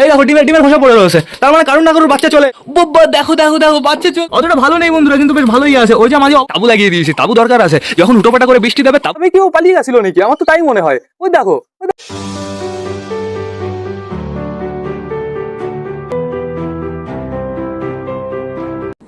এই দেখো ডিমের খোসা পড়ে রয়েছে, তার মানে কারণ না কারোর বাচ্চা চলে। দেখো দেখো দেখো বাচ্চা চলে, অতটা ভালো নেই বন্ধুরা, কিন্তু বেশ ভালোই আছে। ওই যে মাঝে তাবু লাগিয়ে দিয়েছি, তাবু দরকার আছে যখন হুটোপাটা করে বৃষ্টি দেবে। তবে কেউ পালিয়ে গেছিল নাকি, আমার তো তাই মনে হয়। ওই দেখো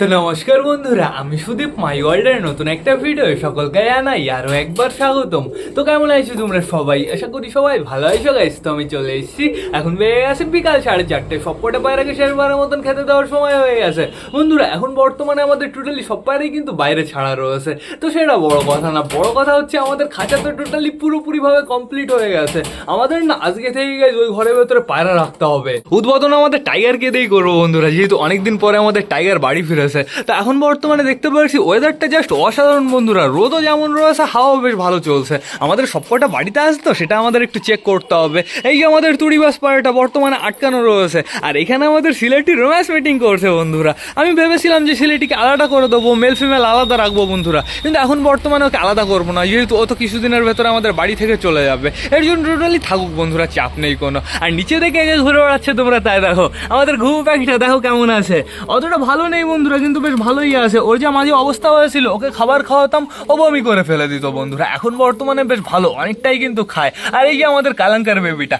তো নমস্কার বন্ধুরা, আমি সুদীপ, মাই ওয়ার্ল্ডের নতুন একটা ভিডিও সকলকে জানাই আরও একবার স্বাগতম। তো কেমন আছো তোমরা সবাই? আশা করি সবাই ভালো আছো গাইস। তো আমি চলে এসেছি, এখন বেড়ে গেছে বিকাল 4:30, সবকটা পায়রাকে শেষবারের মতন খেতে দেওয়ার সময় হয়ে গেছে বন্ধুরা। এখন বর্তমানে আমাদের টোটালি সব পায়রাই কিন্তু বাইরে ছাড়া রয়েছে, তো সেটা বড় কথা না। বড় কথা হচ্ছে আমাদের খাঁচা তো টোটালি পুরোপুরিভাবে কমপ্লিট হয়ে গেছে। আমাদের না আজকে থেকে গেছে ওই ঘরের ভেতরে পায়রা রাখতে হবে। উদ্বোধন আমাদের টাইগারকে দিয়েই করবো বন্ধুরা, যেহেতু অনেকদিন পরে আমাদের টাইগার বাড়ি ফিরেছে। তো এখন বর্তমানে দেখতে পাচ্ছি ওয়েদারটা জাস্ট অসাধারণ বন্ধুরা, রোদও যেমন রয়েছে, হাওয়াও বেশ ভালো চলছে। আমাদের সবকটা বাড়িতে আসে তো সেটা আমাদের একটু চেক করতে হবে। এই যে আমাদের তুড়িবাস পায়রাটা বর্তমানে আটকানো রয়েছে, আর এখানে আমাদের সিলেটি রোম্যান্স মিটিং করছে বন্ধুরা। আমি ভেবেছিলাম যে সিলেটিকে আলাদা করে দেবো, মেল ফিমেল আলাদা রাখবো বন্ধুরা, কিন্তু এখন বর্তমানে ওকে আলাদা করবো না, যেহেতু ও তো কিছুদিনের ভেতরে আমাদের বাড়ি থেকে চলে যাবে। এর জন্য টোটালি থাকুক বন্ধুরা, চাপ নেই কোনো। আর নিচে দেখে ঘুরে বেড়াচ্ছে তোমরা, তাই দেখো আমাদের ঘুমু পাখিটা দেখো কেমন আছে। অতটা ভালো নেই বন্ধুরা, কিন্তু বেশ ভালোই আছে। ওর যে মাঝে অবস্থা হয়েছিল, ওকে খাবার খাওয়াতাম, ও বমি করে ফেলে দিত বন্ধুরা। এখন বর্তমানে বেশ ভালো, অনেকটাই কিন্তু খায়। আর এই যে আমাদের কালাঙ্কার বেবিটা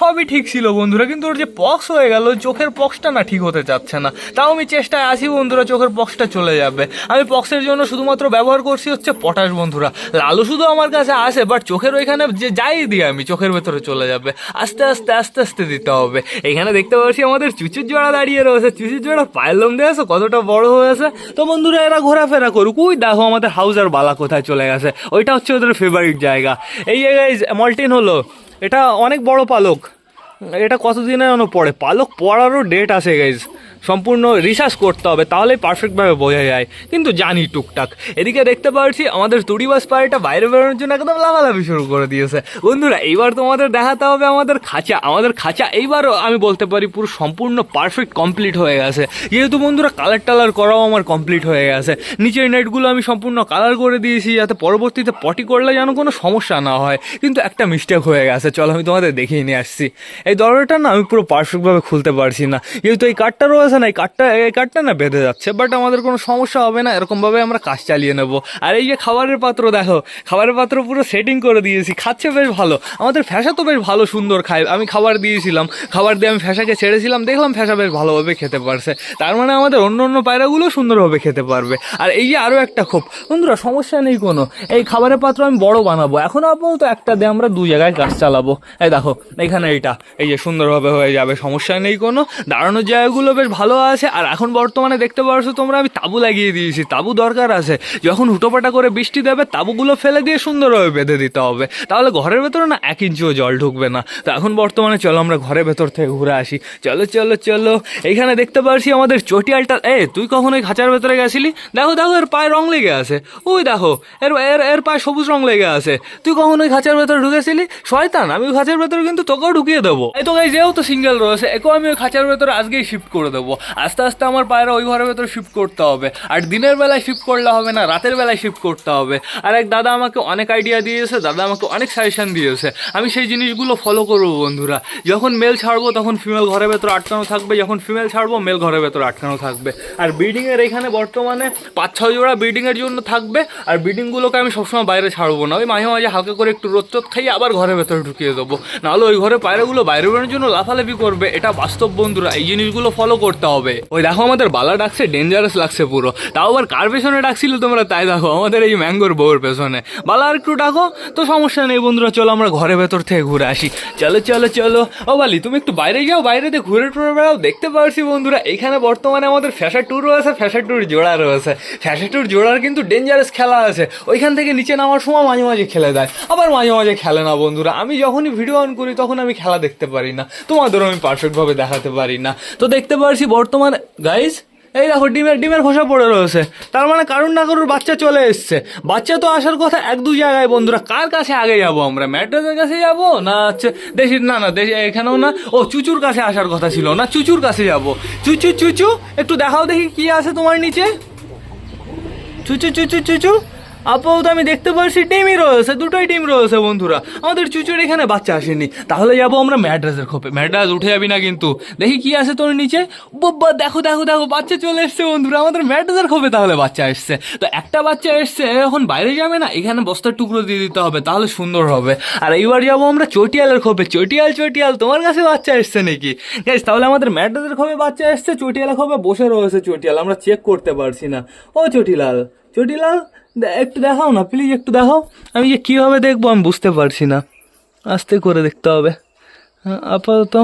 সবই ঠিক ছিল বন্ধুরা, কিন্তু ওর যে পক্স হয়ে গেল, চোখের পক্সটা না ঠিক হতে চাচ্ছে না। তাও আমি চেষ্টায় আছি বন্ধুরা, চোখের পক্সটা চলে যাবে। আমি পক্সের জন্য শুধুমাত্র ব্যবহার করছি হচ্ছে পটাশ বন্ধুরা। লালু শুধু আমার কাছে আসে, বাট চোখের ওইখানে যে যাই দিয়ে আমি চোখের ভেতরে চলে যাবে। আস্তে আস্তে আস্তে আস্তে দিতে হবে। এখানে দেখতে পাচ্ছি আমাদের চুচুর জোড়া দাঁড়িয়ে রয়েছে। চুচুর জোড়া পায়ের লোম দিয়েছে, কতটা বড় হয়েছে। তো বন্ধুরা এরা ঘোরাফেরা করুক। ওই দেখো আমাদের হাউস আর বালা কোথায় চলে গেছে, ওইটা হচ্ছে ওদের ফেভারিট জায়গা। এই জায়গায় মল্টিন হলো, এটা অনেক বড় পালক। এটা কতদিনের জন্য পড়ে, পালক পড়ারও ডেট আছে গাইজ, সম্পূর্ণ রিসার্চ করতে হবে, তাহলেই পারফেক্টভাবে বোঝা যায়। কিন্তু জানি টুকটাক। এদিকে দেখতে পাচ্ছি আমাদের তুড়িবাস পায়রাটা বাইরে বেরোনোর জন্য একদম লাফালাফি শুরু করে দিয়েছে বন্ধুরা। এইবার তোমাদের দেখাতে হবে আমাদের খাঁচা এইবারও আমি বলতে পারি পুরো সম্পূর্ণ পারফেক্ট কমপ্লিট হয়ে গেছে। যেহেতু বন্ধুরা কালার টালার করাও আমার কমপ্লিট হয়ে গেছে। নিচের নেটগুলো আমি সম্পূর্ণ কালার করে দিয়েছি, যাতে পরবর্তীতে পটি করলে যেন কোনো সমস্যা না হয়। কিন্তু একটা মিস্টেক হয়ে গেছে, চলো আমি তোমাদের দেখিয়ে নিয়ে আসছি। এই দরজাটা না আমি পুরো পারফেক্টভাবে খুলতে পারছি না, যেহেতু এই কাঠটা রয়েছে না, এই কাঠটা না বেঁধে যাচ্ছে। বাট আমাদের কোনো সমস্যা হবে না, এরকমভাবে আমরা কাজ চালিয়ে নেবো। আর এই যে খাবারের পাত্র দেখো, খাবারের পাত্র পুরো সেটিং করে দিয়েছি, খাচ্ছে বেশ ভালো। আমাদের ফ্যাসা তো বেশ ভালো সুন্দর খায়। আমি খাবার দিয়েছিলাম, খাবার দিয়ে আমি ফ্যাসাকে ছেড়েছিলাম, দেখলাম ফ্যাসা বেশ ভালোভাবে খেতে পারছে। তার মানে আমাদের অন্য পায়রাগুলো সুন্দরভাবে খেতে পারবে। আর এই যে আরও একটা খোপ বন্ধুরা, সমস্যা নেই কোনো। এই খাবারের পাত্র আমি বড় বানাবো, এখন আপাতত একটা দিয়ে আমরা 2 জায়গায় কাজ চালাবো। এই দেখো এখানে এইটা, এই যে সুন্দরভাবে হয়ে যাবে, সমস্যা নেই কোনো। দাঁড়ানোর জায়গাগুলো বেশ ভালো আছে। আর এখন বর্তমানে দেখতে পাচ্ছ তোমরা, আমি তাবু লাগিয়ে দিয়েছি, তাবু দরকার আছে যখন হুটোপাটা করে বৃষ্টি দেবে, তাবুগুলো ফেলে দিয়ে সুন্দরভাবে বেঁধে দিতে হবে, তাহলে ঘরের ভেতরে না 1 ইঞ্চিও জল ঢুকবে না। তো এখন বর্তমানে চলো আমরা ঘরের ভেতর থেকে ঘুরে আসি। চলো চলো চলো। এইখানে দেখতে পাচ্ছি আমাদের চটিয়ালটা। তুই কখন ওই খাঁচার ভেতরে গেছিলি? দেখো দেখো এর পায়ে রং লেগে আছে, ওই দেখো এর এর এর পায়ে সবুজ রং লেগে আছে। তুই কখন ওই খাঁচার ভেতরে ঢুকেছিলি? শয়তান, আমি ওই খাঁচার ভেতরে কিন্তু তোকেও ঢুকিয়ে দেবো। এই তো গাইস, যেও তো সিঙ্গেল রয়েছে, একেও আমি ওই খাঁচার ভেতরে আজকেই শিফট করে দেবো। আস্তে আস্তে আমার পায়রা ওই ঘরের ভেতরে শিফট করতে হবে। আর দিনের বেলায় শিফট করলে হবে না, রাতের বেলায় শিফট করতে হবে। আর এক দাদা আমাকে অনেক আইডিয়া দিয়েছে, দাদা আমাকে অনেক সাজেশন দিয়েছে, আমি সেই জিনিসগুলো ফলো করবো বন্ধুরা। যখন মেল ছাড়বো তখন ফিমেল ঘরের ভেতরে আটকানো থাকবে, যখন ফিমেল ছাড়বো মেল ঘরের ভেতরে আটকানো থাকবে। আর ব্রিডিংয়ের এখানে বর্তমানে 5-6 জোড়া ব্রিডিংয়ের জন্য থাকবে। আর ব্রিডিংগুলোকে আমি সবসময় বাইরে ছাড়বো না, ওই মাঝে মাঝে হালকা করে একটু রোদ খাইয়ে আবার ঘরের ভেতরে ঢুকিয়ে দেবো, নাহলে ওই ঘরে পায়রাগুলো বাইরে বেরোনোর জন্য লাফালাফি করবে। এটা বাস্তব বন্ধুরা, এই জিনিসগুলো ফলো করতে হবে। ওই দেখো আমাদের বালা ডাকছে, ডেঞ্জারাস লাগছে পুরো। তাও আবার কার পেছনে ডাকছিল তোমরা? তাই দেখো আমাদের এই ম্যাঙ্গোর বউয়ের পেছনে। বালা আর একটু ডাকো তো, সমস্যা নেই বন্ধুরা। চলো আমরা ঘরের ভেতর থেকে ঘুরে আসি। চলো চলো চলো। ও বালি, তুমি একটু বাইরে যাও, বাইরে দিয়ে ঘুরে টুরে বেড়াও। দেখতে পারছি বন্ধুরা এখানে বর্তমানে আমাদের ফ্যাশা ট্যুর রয়েছে, ফ্যাশা ট্যুর জোড়া রয়েছে। ফ্যাশা ট্যুর জোড়ার কিন্তু ডেঞ্জারাস খেলা আছে। ওইখান থেকে নিচে নামার সময় মাঝে মাঝে খেলে দেয়, আবার মাঝে মাঝে খেলে না বন্ধুরা। আমি যখনই ভিডিও অন করি তখন আমি খেলা দেখতে পারি না, তোমাদেরও আমি পারফেক্টভাবে দেখাতে পারি না। তো দেখতে পারছি বর্তমানে গাইজ, এই দেখো ডিমের খোসা পড়ে রয়েছে, তার মানে কারণ না কারোর বাচ্চা চলে এসছে। বাচ্চা তো আসার কথা 1-2 জায়গায় বন্ধুরা। কার কাছে আগে যাবো আমরা? ম্যাট্রেসের কাছে যাবো না হচ্ছে দেশি? না দেশি এখানেও না। ও চুচুর কাছে আসার কথা ছিল না, চুচুর কাছে যাবো। চুচু একটু দেখাও দেখি কি আছে তোমার নিচে। চুচু আপাতত আমি দেখতে পাচ্ছি ডিমই রয়েছে, দুটোই ডিম রয়েছে বন্ধুরা। আমাদের চুচুর এখানে বাচ্চা আসেনি, তাহলে যাবো আমরা ম্যাড্রাসের খোপে। ম্যাড্রাস উঠে যাবি না কিন্তু, দেখি কি আছে তোর নিচে। বাবা দেখো দেখো দেখো, বাচ্চা চলে এসছে বন্ধুরা, আমাদের ম্যাড্রাসের খোপে তাহলে বাচ্চা এসছে। তো একটা বাচ্চা এসছে, এখন বাইরে যাবে না, এখানে বস্তার টুকরো দিয়ে দিতে হবে, তাহলে সুন্দর হবে। আর এইবার যাবো আমরা চটিয়ালের খোপে। চটিয়াল চটিয়াল, তোমার কাছে বাচ্চা এসছে নাকি? গাইস তাহলে আমাদের ম্যাড্রাসের খোপে বাচ্চা এসছে, চটিয়ালের খোপে বসে রয়েছে চটিয়াল, আমরা চেক করতে পারছি না। ও চটিলাল, চটিলাল একটু দেখাও না প্লিজ, একটু দেখাও। আমি যে কীভাবে দেখবো আমি বুঝতে পারছি না, আস্তে করে দেখতে হবে। আপাতত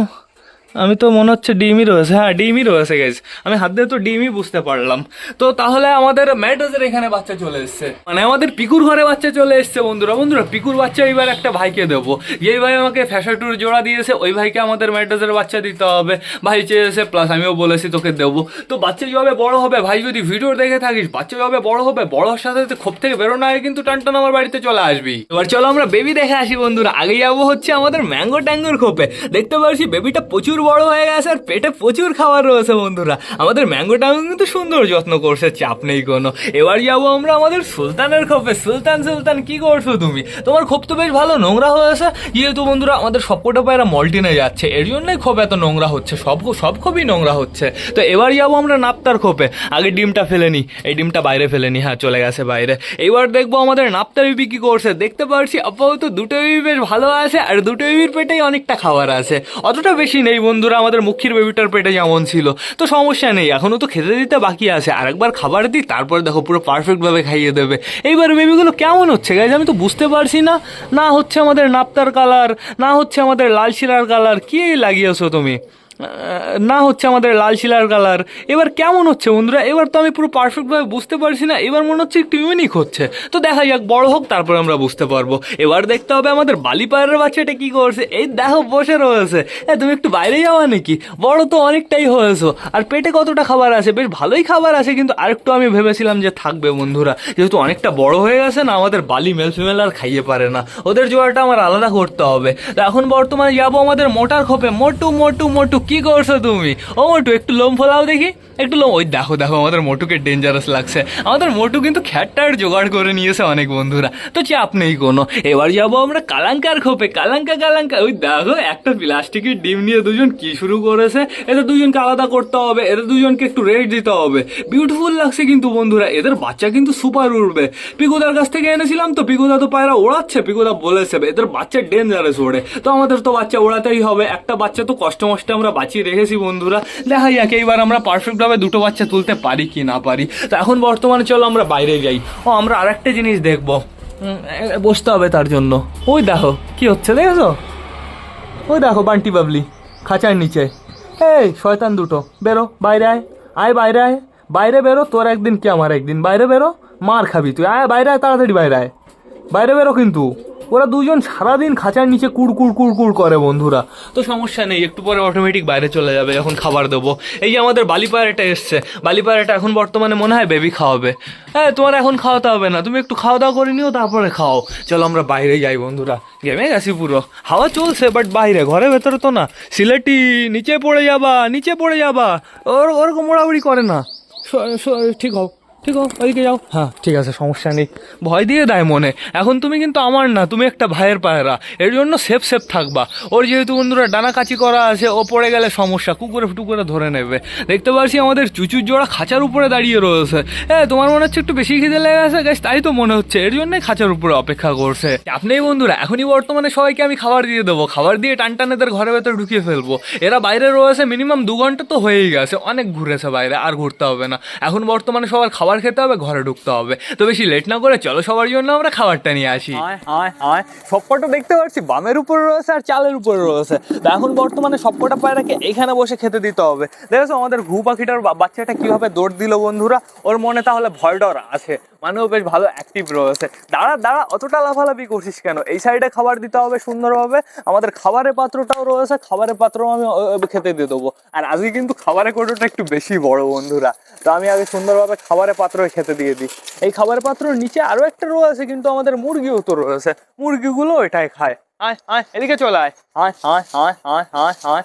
আমি তো মনে হচ্ছে ডিমই রয়েছে, হ্যাঁ ডিমই রয়েছে গাইস, আমি হাত দিয়ে তো ডিমই বুঝতে পারলাম। তো তাহলে আমাদের ম্যাড্রাসের এখানে বাচ্চা চলে এসছে, মানে আমাদের পিকুর ঘরে বাচ্চা চলে এসছে বন্ধুরা। বন্ধুরা পিকুর বাচ্চা এইবার একটা ভাইকে দেবো, যেই ভাই আমাকে ফ্যাশাটুর জোড়া দিয়েছে ওই ভাইকে আমাদের ম্যাড্রাসের বাচ্চা দিতে হবে। ভাই চেয়েছে, প্লাস আমিও বলেছি তোকে দেবো। তো বাচ্চা যেভাবে বড় হবে, ভাই যদি ভিডিও দেখে থাকিস, বাচ্চা যেভাবে বড় হবে, বড় হওয়ার সাথে সাথে খোপ থেকে বেরোনো আগে কিন্তু টানটান আমার বাড়িতে চলে আসবি। এবার চলো আমরা বেবি দেখে আসি বন্ধুরা। আগে যাবো হচ্ছে আমাদের ম্যাঙ্গো ট্যাঙ্গোর খোপে। দেখতে পাচ্ছি বেবিটা প্রচুর বড় হয়ে গেছে আর পেটে প্রচুর খাবার রয়েছে বন্ধুরা। আমাদের ম্যাঙ্গো ট্যাঙ্গো কিন্তু সুন্দর যত্ন করছে, চাপ নেই কোনো। এবার যাবো আমরা আমাদের সুলতানের খোপে। সুলতান সুলতান কি করছো তুমি? তোমার খোপ তো বেশ ভালো নোংরা হয়েছে, যেহেতু বন্ধুরা আমাদের সবকটা পায়রা মল্টিনে যাচ্ছে, এর জন্যই খোপ এত নোংরা হচ্ছে, সব খোপই নোংরা হচ্ছে। তো এবার যাবো আমরা নাপ্তার খোপে। আগে ডিমটা ফেলে নি, এই ডিমটা বাইরে ফেলে নি, হ্যাঁ চলে গেছে বাইরে। এইবার দেখবো আমাদের নাপ্তার বিবি কি করছে। দেখতে পাচ্ছি আপাতত দুটো বিবি বেশ ভালো আছে, আর দুটো বিবির পেটেই অনেকটা খাবার আছে, অতটা বেশি নেই বন্ধুরা, আমাদের মুখির বেবিটার পেটে যেমন ছিল। তো সমস্যা নেই, এখনও তো খেতে দিতে বাকি আছে, আরেকবার খাবার দিই, তারপর দেখো পুরো পারফেক্টভাবে খাইয়ে দেবে। এইবার বেবিগুলো কেমন হচ্ছে গাইজ আমি তো বুঝতে পারছি না, না হচ্ছে আমাদের নাপ্তার কালার, না হচ্ছে আমাদের লাল শিলার কালার, কি লাগিয়েছো তুমি? না হচ্ছে আমাদের লাল শিলার কালার। এবার কেমন হচ্ছে বন্ধুরা? এবার তো আমি পুরো পারফেক্টভাবে বুঝতে পারছি না, এবার মনে হচ্ছে একটু ইউনিক হচ্ছে। তো দেখা যাক, বড় হোক তারপর আমরা বুঝতে পারবো। এবার দেখতে হবে আমাদের বালি পায়রার বাচ্চাটা কি করছে। এই দেখো বসে রয়েছে। তুমি একটু বাইরে যাওয়া নাকি? বড় তো অনেকটাই হয়েছো, আর পেটে কতটা খাবার আছে? বেশ ভালোই খাবার আছে, কিন্তু আরেকটু আমি ভেবেছিলাম যে থাকবে বন্ধুরা, যেহেতু অনেকটা বড় হয়ে গেছে না, আমাদের বালি মেল ফিমেল আর খাইয়ে পারে না, ওদের জোড়াটা আমার আলাদা করতে হবে। তো এখন বর্তমানে যাবো আমাদের মোটার খোপে। মোটু মোটু মোটু কি করছো তুমি? ও মোটু একটু লোম ফোলাও দেখি, একটু লোম। ওই দেখো দেখো আমাদের মোটুকে ডেঞ্জারাস লাগছে, আমাদের মোটু কিন্তু খ্যাটটার জোগাড় করে নিয়েছে অনেক বন্ধুরা, তো চাপ নেই কোনো। এবার যাবো আমরা কালাঙ্কার খোপে। কালাঙ্কা কালাঙ্কা, ওই দেখো একটা প্লাস্টিকের ডিম নিয়ে দুজন কি শুরু করেছে। এদের দুজনকে আলাদা করতে হবে, এদের দুজনকে একটু রেস্ট দিতে হবে। বিউটিফুল লাগছে কিন্তু বন্ধুরা, এদের বাচ্চা কিন্তু সুপার উড়বে। পিকুদার কাছ থেকে এনেছিলাম, তো পিকুদা তো পায়রা ওড়াচ্ছে, পিকুদা বলেছে এদের বাচ্চা ডেঞ্জারাস ওড়ে, তো আমাদের তো বাচ্চা ওড়াতেই হবে। একটা বাচ্চা তো কষ্ট মষ্টে আমরা বাঁচিয়ে রেখেছি বন্ধুরা, দেখা যাক এইবার আমরা পারফেক্টভাবে দুটো বাচ্চা তুলতে পারি কি না পারি। তো এখন বর্তমানে চলো আমরা বাইরে যাই। আমরা আরেকটা জিনিস দেখবো, বসতে হবে তার জন্য। ওই দেখো কি হচ্ছে, দেখেছো? ওই দেখো বান্টি বাবলি খাঁচার নিচে। এই শয়তান দুটো, বেরো বাইরে, আয় আয় বাইরে, আয় বাইরে বেরো, তোর একদিন কি আমার একদিন, বাইরে বেরো, মার খাবি তুই, আয় বাইরে আয়, তাড়াতাড়ি বাইরে আয়, বাইরে বেরো। কিন্তু ওরা দুজন সারাদিন খাঁচার নিচে কুড়কুড় কুড়কুড় করে বন্ধুরা। তো সমস্যা নেই, একটু পরে অটোমেটিক বাইরে চলে যাবে যখন খাবার দেবো। এই যে আমাদের বালি পায়রাটা এসছে, বালি পায়রাটা এখন বর্তমানে মনে হয় বেবি খাওয়াবে। হ্যাঁ তোমার এখন খাওয়াতে হবে না, তুমি একটু খাওয়া দাওয়া করে নিও তারপরে খাও। চলো আমরা বাইরে যাই বন্ধুরা, গেমে গেছি পুরো, হাওয়া চলছে বাট বাইরে, ঘরের ভেতরে তো না। সিলেটি নিচে পড়ে যাবা, নিচে পড়ে যাবা, ওরকম মোড়াউড়ি করে না। ঠিক হোক, ঠিক হোক, ওইদিকে যাও। হ্যাঁ ঠিক আছে, সমস্যা নেই। ভয় দিয়ে দেয় মনে, এখন তুমি কিন্তু আমার না, তুমি একটা ভাইয়ের পায়রা, এর জন্য সেফ সেফ থাকবা। ওর যেহেতু বন্ধুরা ডানা কাচি করা আছে, ও পড়ে গেলে সমস্যা, কুকুরে টুকুরে ধরে নেবে। দেখতে পাচ্ছি আমাদের চুচুর জোড়া খাঁচার উপরে দাঁড়িয়ে রয়েছে। হ্যাঁ তোমার মনে হচ্ছে একটু বেশি খিদে লেগে গেছে গাইস, তাই তো মনে হচ্ছে, এর জন্যই খাঁচার উপরে অপেক্ষা করছে। আপনি বন্ধুরা এখনই বর্তমানে সবাইকে আমি খাবার দিয়ে দেবো, খাবার দিয়ে টানটান এদের ঘরের ভেতরে ঢুকিয়ে ফেলবো। এরা বাইরে রয়েছে মিনিমাম 2 ঘন্টা তো হয়েই গেছে, অনেক ঘুরেছে বাইরে, আর ঘুরতে হবে না। এখন বর্তমানে সবার খাবার খেতে হবে, ঘরে ঢুকতে হবে। তো বেশি লেট না করে চলো সবার জন্য আমরা খাবারটা নিয়ে আসি। সবকটা দেখতে পাচ্ছি বামের উপরে রয়েছে আর চালের উপরে রয়েছে। তো এখন বর্তমানে সবকটা পায়রাকে এইখানে বসে খেতে দিতে হবে। দেখেছো আমাদের ঘু পাখিটার বাচ্চাটা কিভাবে দৌড় দিল বন্ধুরা, ওর মনে তাহলে ভয় ডর আছে, মানে ও বেশ ভালো অ্যাক্টিভ রয়েছে। দাঁড়া দাঁড়া, অতটা লাফালাফি করছিস কেন? এই সাইডে খাবার দিতে হবে সুন্দরভাবে। আমাদের খাবারের পাত্রটাও রয়েছে, খাবারের পাত্র আমি খেতে দিয়ে দেবো। আর আজকে কিন্তু খাবারের কৌটোটা একটু বেশি বড় বন্ধুরা, তো আমি আগে সুন্দরভাবে খাবারের পাত্র খেতে দিয়ে দিই। এই খাবারের পাত্রের নিচে আরো একটা রয়েছে, কিন্তু আমাদের মুরগিও তো রয়েছে, মুরগিগুলো এটাই খায়। আয় আয় এদিকে চলে আয়, আয় আয় আয় আয় আয় আয়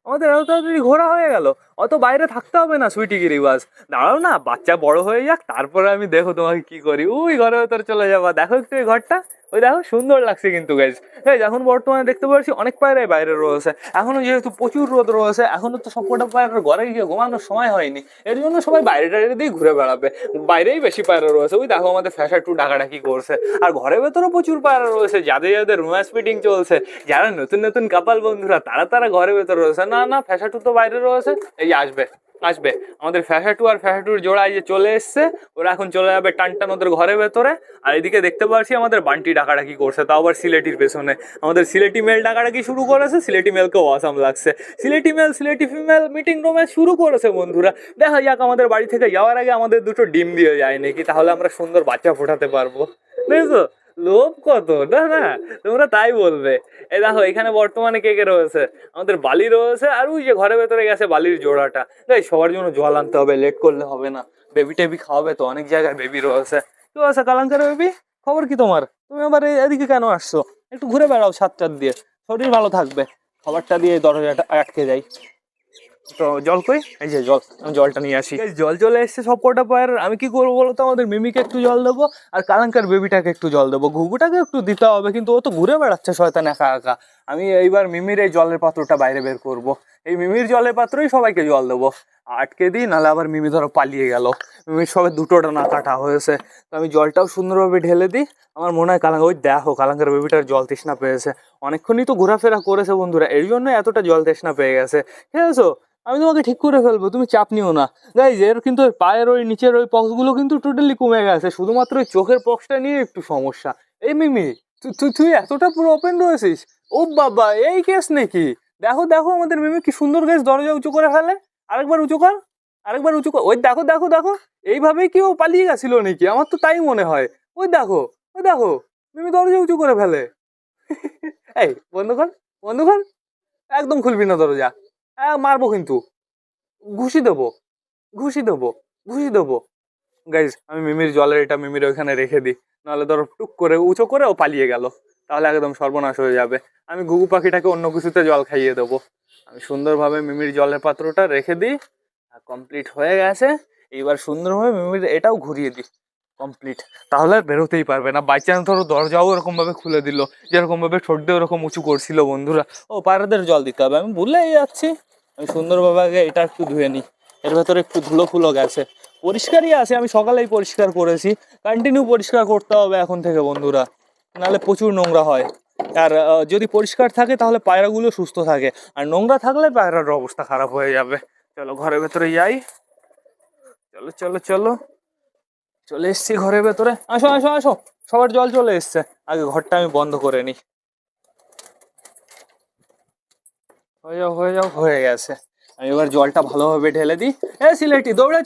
আমাদের এত তাড়াতাড়ি ঘোরা হয়ে গেল। অত বাইরে থাকতে হবে না সুইটি গিরিবাজ, দাঁড়াও না বাচ্চা বড় হয়ে যাক, তারপরে আমি দেখো তোমাকে কি করি। ওই ঘরের ভেতরে চলে যাবা, দেখো একটু এই ঘরটা, ওই দেখো সুন্দর লাগছে কিন্তু গাইজ। এই এখন বর্তমানে দেখতে পাচ্ছি অনেক পায়রাই বাইরে রয়েছে, এখনো যেহেতু প্রচুর রোদ রয়েছে, এখনো তো সবকটা পায়রার ঘরে গিয়ে ঘুমানোর সময় হয়নি, এর জন্য সবাই বাইরে টাইরে দিয়ে ঘুরে বেড়াবে, বাইরেই বেশি পায়রা রয়েছে। ওই দেখো আমাদের ফ্যাশা টু ডাকাডাকি করছে, আর ঘরের ভেতরেও প্রচুর পায়রা রয়েছে, যাদের যাদের রোম্যান্স মিটিং চলছে, যারা নতুন নতুন কাপাল বন্ধুরা তারা তারা ঘরের ভেতরে রয়েছে। না না ফ্যাশা টু তো বাইরে রয়েছে, এই আসবে আসবে আমাদের ফ্যাশা টু আর ফ্যাশা টুর জোড়া এই যে চলে এসছে, ওরা এখন চলে যাবে টানটান ওদের ঘরের ভেতরে। আর এদিকে দেখতে পাচ্ছি আমাদের বান্টি ডাকাডাকি করছে, তাও আবার সিলেটির পেছনে। আমাদের সিলেটি মেল ডাকাডাকি শুরু করেছে, সিলেটি মেলকেও অসাম লাগছে। Sylheti male Sylheti female meeting রুমে শুরু করেছে বন্ধুরা। দেখা যাক আমাদের বাড়ি থেকে যাওয়ার আগে আমাদের দুটো ডিম দিয়ে যায় নাকি, তাহলে আমরা সুন্দর বাচ্চা ফোটাতে পারবো। দেখছো লোভ কত, না না তোমরা তাই বলবে। এই দেখো এখানে বর্তমানে কে কে রয়েছে, আমাদের বালি রয়েছে, আর ওই যে ঘরের ভেতরে গেছে বালির জোড়াটা। তাই সবার জন্য জল আনতে হবে, লেট করলে হবে না, বেবি টেবি খাওয়াবে তো, অনেক জায়গায় বেবি রয়েছে। কি আছে কালাঙ্কার বেবি, খবর কি তোমার? তুমি আবার এদিকে কেন আসছো? একটু ঘুরে বেড়াও ছাদ টাদ দিয়ে, শরীর ভালো থাকবে। খাবারটা দিয়ে দরজাটা আটকে যাই। তো জল কই, এই যে জল, আমি জলটা নিয়ে আসি। জল চলে এসছে সব কটা পায়ের। আমি কি করবো বলো তো, আমাদের মিমিকে একটু জল দেবো, আর কালাঙ্কার বেবিটাকে একটু জল দেবো, ঘুঘুটাকে একটু দিতে হবে, কিন্তু ও তো ঘুরে বেড়াচ্ছে শয়তান একা একা। আমি এইবার মিমির এই জলের পাত্রটা বাইরে বের করব, এই মিমির জলের পাত্রই সবাইকে জল দেবো। আটকে দিই, নাহলে আবার মিমি ধরো পালিয়ে গেল, মিমির সবে দুটোটা না কাটা হয়েছে। তো আমি জলটাও সুন্দরভাবে ঢেলে দিই। আমার মনে হয় ওই দেখো কালাঙ্কার বেবিটার জল তৃষ্ণা পেয়েছে, অনেকক্ষণই তো ঘোরাফেরা করেছে বন্ধুরা, এর জন্য এতটা জল তৃষ্ণা পেয়ে গেছে। ঠিক আছে, আমি তোমাকে ঠিক করে ফেলবো, তুমি চাপ নিও না। গাইজ এর কিন্তু ওই পায়ের ওই নিচের ওই পক্সগুলো কিন্তু টোটালি কমে গেছে, শুধুমাত্র ওই চোখের পক্সটা নিয়ে একটু সমস্যা। এই মিমি তুই তুই এতটা পুরো ওপেন রয়েছিস? ও বাবা এই কেস নাকি? দেখো দেখো আমাদের মিমি কি সুন্দর গাইজ দরজা উঁচু করে ফেলে। আরেকবার উঁচু কর, আরেকবার উঁচু কর, ওই দেখো দেখো দেখো, এইভাবেই কি ও পালিয়ে গেছিল নাকি? আমার তো তাই মনে হয়। ওই দেখো, ওই দেখো মিমি দরজা উঁচু করে ফেলে। এই বন্ধ কর, বন্ধ কর, একদম খুলবি না দরজা, মারবো কিন্তু, ঘুষি দেবো, ঘুষি দেবো, ঘুষি দেবো। গাইজ আমি মিমির জলের এটা মিমির ওইখানে রেখে দিই, নাহলে ধরো টুক করে উঁচু করে ও পালিয়ে গেল, তাহলে একদম সর্বনাশ হয়ে যাবে। আমি ঘুঘু পাখিটাকে অন্য কিছুতে জল খাইয়ে দেবো। আমি সুন্দরভাবে মিমির জলের পাত্রটা রেখে দিই, আর কমপ্লিট হয়ে গেছে। এইবার সুন্দরভাবে মিমির এটাও ঘুরিয়ে দিই, কমপ্লিট। তাহলে আর বেরোতেই পারবে না। বাই চান্স ধরো দরজাও ওরকম ভাবে খুলে দিল, যেরকম ভাবে ঠোঁট দিয়ে ওরকম উঁচু করছিল বন্ধুরা। ও পায়রাদের জল দিতে হবে, আমি ভুলেই যাচ্ছি। আমি সুন্দরভাবে আগে এটা একটু ধুয়ে নিই, এর ভেতরে একটু ধুলো ফুলো গেছে, পরিষ্কারই আছে, আমি সকালেই পরিষ্কার করেছি, কন্টিনিউ পরিষ্কার করতে হবে এখন থেকে বন্ধুরা, নাহলে প্রচুর নোংরা হয়। আর যদি পরিষ্কার থাকে তাহলে পায়রাগুলো সুস্থ থাকে, আর নোংরা থাকলে পায়রার অবস্থা খারাপ হয়ে যাবে। চলো ঘরের ভেতরে যাই, চলো চলো চলো, চলে এসছি ঘরের ভেতরে, আসো আসো আসো, সবার জল চলে এসছে। আগে ঘরটা আমি বন্ধ করে নিই, হয়ে যাও হয়ে যাও, হয়ে গেছে। আমি এবার জলটা ভালোভাবে ঢেলে দিই। সিলেটি দৌড়ে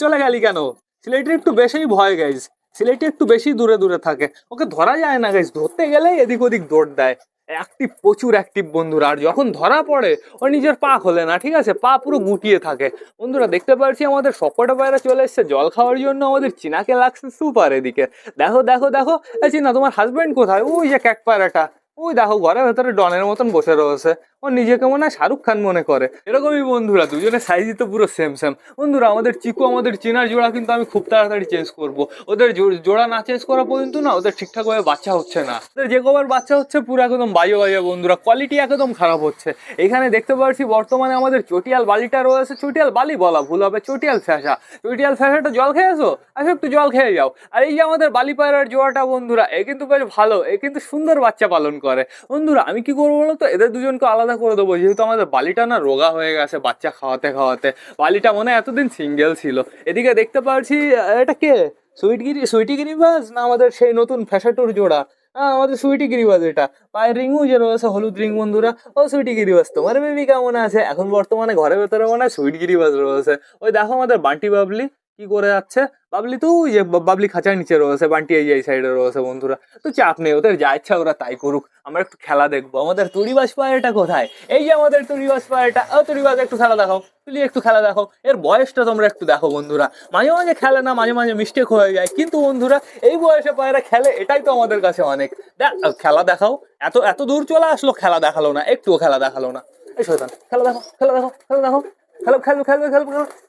চলে গেলি কেন? সিলেটি একটু বেশি ভয় গাইজ, সিলেটি একটু বেশি দূরে দূরে থাকে, ওকে ধরা যায় না গাইজ, ধরতে গেলেই এদিক ওদিক দৌড় দেয়। অ্যাক্টিভ, প্রচুর অ্যাক্টিভ বন্ধুরা, আর যখন ধরা পড়ে ও নিজের পা খোলে না, ঠিক আছে, পা পুরো গুটিয়ে থাকে বন্ধুরা। দেখতে পাচ্ছি আমাদের সবকটা পায়রা চলে এসছে জল খাওয়ার জন্য, আমাদের চিনাকে লাগছে সুপার। এদিকে দেখো দেখো দেখো, এই চিনা তোমার হাজবেন্ড কোথায়? ওই যে ক্যাট পায়রাটা, ওই দেখো ঘরের ভেতরে ডনের মতন বসে রয়েছে, ও নিজেকে মনে হয় শাহরুখ খান মনে করে। এরকমই বন্ধুরা, দুজনের সাইজই তো পুরো সেম সেম বন্ধুরা। আমাদের চিকু, আমাদের চিনার জোড়া কিন্তু আমি খুব তাড়াতাড়ি চেঞ্জ করব। ওদের জোড়া না চেঞ্জ করা পর্যন্ত না ওদের ঠিকঠাক ভাবে বাচ্চা হচ্ছে না, ওদের যে কবার বাচ্চা হচ্ছে পুরো একদম বাজে বাজে বন্ধুরা, কোয়ালিটি একদম খারাপ হচ্ছে। এখানে দেখতে পাচ্ছি বর্তমানে আমাদের চটিয়াল বালিটা রয়েছে, চটিয়াল বালি বলা ভুল হবে, চটিয়াল ফ্যাসা। চটিয়াল ফ্যাসাটা জল খেয়েছো? আচ্ছা একটু জল খেয়ে যাও। আর এই যে আমাদের বালি পায়রার জোড়াটা বন্ধুরা, এ কিন্তু বেশ ভালো, এ কিন্তু সুন্দর বাচ্চা পালন করে বন্ধুরা। আমি কি করবো বলো তো, এদের দুজনকে আলাদা করে দেবো, যেহেতু আমাদের বালিটা না রোগা হয়ে গেছে বাচ্চা খাওয়াতে খাওয়াতে। বালিটা মনে হয় এতদিন সিঙ্গেল ছিল। এদিকে দেখতে পাচ্ছি এটা কে, সুইটি গিরিবাজ না আমাদের সেই নতুন ফ্যাশাটুর জোড়া? হ্যাঁ আমাদের সুইটি গিরিবাজ, এটা পায়ের রিংও যে রয়েছে হলুদ রিং বন্ধুরা। ও সুইটি গিরিবাজ, তোমার বেবি কেমন আছে? এখন বর্তমানে ঘরের ভেতরে মনে হয় সুইট গিরিবাজ রয়েছে। ওই দেখো আমাদের বান্টি বাবলি কি করে যাচ্ছে, বাবলি তো ওই যে বাবলি খাঁচার নিচে রয়েছে, বান্টি এই সাইডে রয়েছে বন্ধুরা। তো চাপ নেই, ওদের যা ইচ্ছা ওরা তাই করুক, আমরা একটু খেলা দেখবো। আমাদের তুরিবাজ পায়রাটা কোথায়? এই যে আমাদের তুরিবাজ পায়রাটা। ও তুরিবাজ একটু খেলা দেখাও, তুই একটু খেলা দেখো, এর বয়সটা তোমরা একটু দেখো বন্ধুরা। মাঝে মাঝে খেলে না, মাঝে মাঝে মিস্টেক হয়ে যায়, কিন্তু বন্ধুরা এই বয়সে পায়রা খেলে, এটাই তো আমাদের কাছে অনেক। খেলা দেখাও, এত এত দূর চলে আসলো, খেলা দেখালো না, একটুও খেলা দেখালো না। এই শয়তান, খেলা দেখো, খেলা দেখো, খেলা দেখো,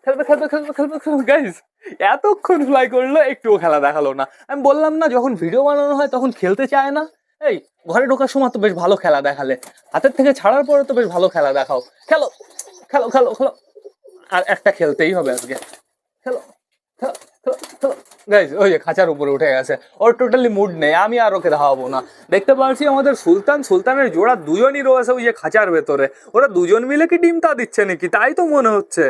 খেলবে গাইস। এতক্ষণ ফ্লাই করলো, একটুও খেলা দেখালো না। আমি বললাম না, যখন ভিডিও বানানো হয় তখন খেলতে চায় না। এই ঘরে ঢোকার সময় তো বেশ ভালো খেলা দেখালে, হাতের থেকে ছাড়ার পরে তো বেশ ভালো খেলা দেখাও। খেলো খেলো খেলো খেলো, আর একটা খেলতেই হবে আজকে। খেলো খেলো খেলো খেলো গাইজ। ওই যে খাঁচার উপরে উঠে গেছে, ওর টোটালি মুড নেই, আমি আর ওকে দেখাবো না। দেখতে পাচ্ছি আমাদের সুলতানের জোড়া দুজনই রয়েছে ওই যে খাঁচার ভেতরে। ওরা দুজন মিলে কি ডিম তা দিচ্ছে নাকি, তাই তো মনে হচ্ছে।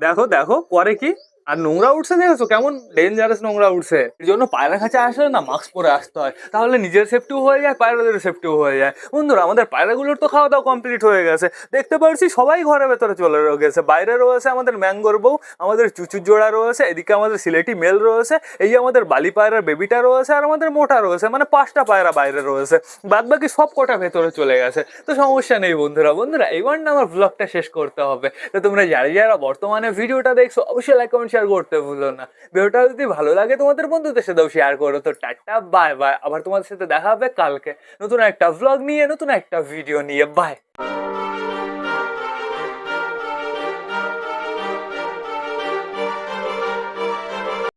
দেখো দেখো করে কি, আর নোংরা উঠছে দেখেছো, কেমন ডেঞ্জারাস নোংরা উঠছে। এর জন্য পায়রা খাঁচা আসলে না মাস্ক পরে আসতে হয়, তাহলে নিজের সেফটিও হয়ে যায়, পায়রাদের সেফটিও হয়ে যায়। বন্ধুরা, আমাদের পায়রাগুলোর তো খাওয়া দাওয়া কমপ্লিট হয়ে গেছে। দেখতে পাচ্ছি সবাই ঘরের ভেতরে চলে গেছে। বাইরে রয়েছে আমাদের ম্যাঙ্গোর বউ, আমাদের চুচুর জোড়া রয়েছে, এদিকে আমাদের সিলেটি মেল রয়েছে, এই আমাদের বালি পায়রার বেবিটা রয়েছে, আর আমাদের মোটা রয়েছে, মানে 5টা পায়রা বাইরে রয়েছে। বাদ বাকি সব কটা ভেতরে চলে গেছে। তো সমস্যা নেই বন্ধুরা। এবার না আমার ব্লগটা শেষ করতে হবে। তো তোমরা যারা বর্তমানে ভিডিওটা দেখছো অবশ্যই লাইক কমেন্ট শেয়ার করতে ভুলো না। ভিডিওটা যদি ভালো লাগে তোমাদের বন্ধুদের সাথেও শেয়ার করো। তো টাটা, বাই বাই। আবার তোমাদের সাথে দেখা হবে কালকে নতুন একটা ব্লগ নিয়ে, নতুন একটা ভিডিও নিয়ে। বাই।